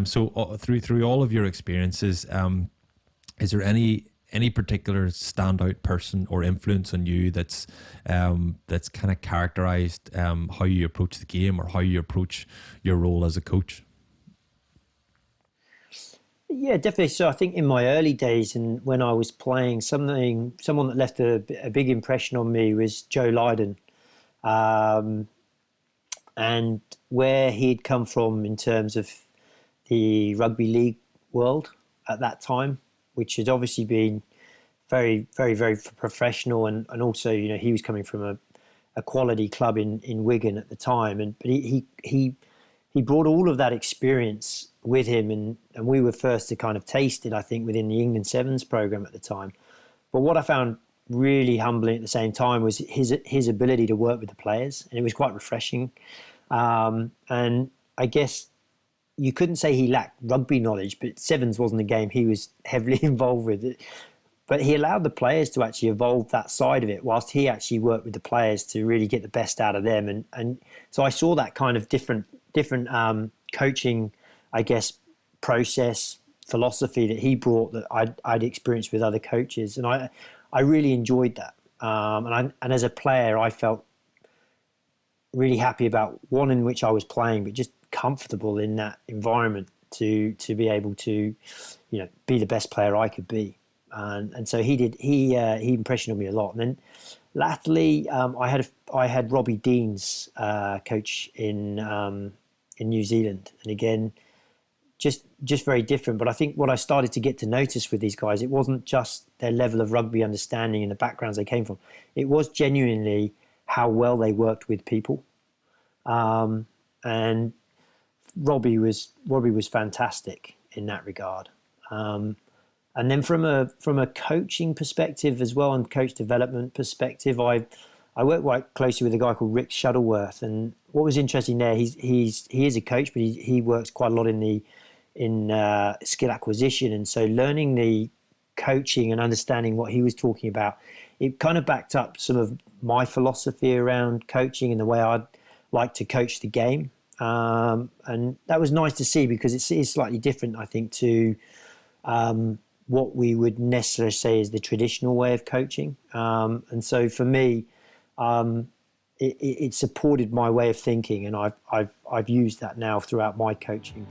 So through all of your experiences, is there any particular standout person or influence on you that's kind of characterized how you approach the game or how you approach your role as a coach? Yeah, definitely. So I think in my early days and when I was playing, someone that left a big impression on me was Joe Lydon, and where he'd come from in terms of the rugby league world at that time, which had obviously been very, very, very professional, and also, he was coming from a quality club in Wigan at the time, but he brought all of that experience with him, and we were first to kind of taste it, I think, within the England Sevens program at the time. But what I found really humbling at the same time was his ability to work with the players, and it was quite refreshing. And I guess you couldn't say he lacked rugby knowledge, but Sevens wasn't a game he was heavily involved with. But he allowed the players to actually evolve that side of it, whilst he actually worked with the players to really get the best out of them. And so I saw that kind of different coaching, I guess, process, philosophy that he brought that I'd experienced with other coaches. And I really enjoyed that. And as a player, I felt really happy about one in which I was playing, but just comfortable in that environment to be able to, be the best player I could be. And so he impressioned me a lot. And then latterly, I had Robbie Deans coach in New Zealand, and again, just very different. But I think what I started to get to notice with these guys, it wasn't just their level of rugby understanding and the backgrounds they came from. It was genuinely how well they worked with people. And Robbie was fantastic in that regard. And then from a coaching perspective as well, and coach development perspective, I work quite closely with a guy called Rick Shuttleworth. And what was interesting there, he is a coach, but he works quite a lot in skill acquisition. And so learning the coaching and understanding what he was talking about, it kind of backed up some of my philosophy around coaching and the way I'd like to coach the game. And that was nice to see, because it is slightly different, I think, to what we would necessarily say is the traditional way of coaching. And so for me, it supported my way of thinking, and I've used that now throughout my coaching.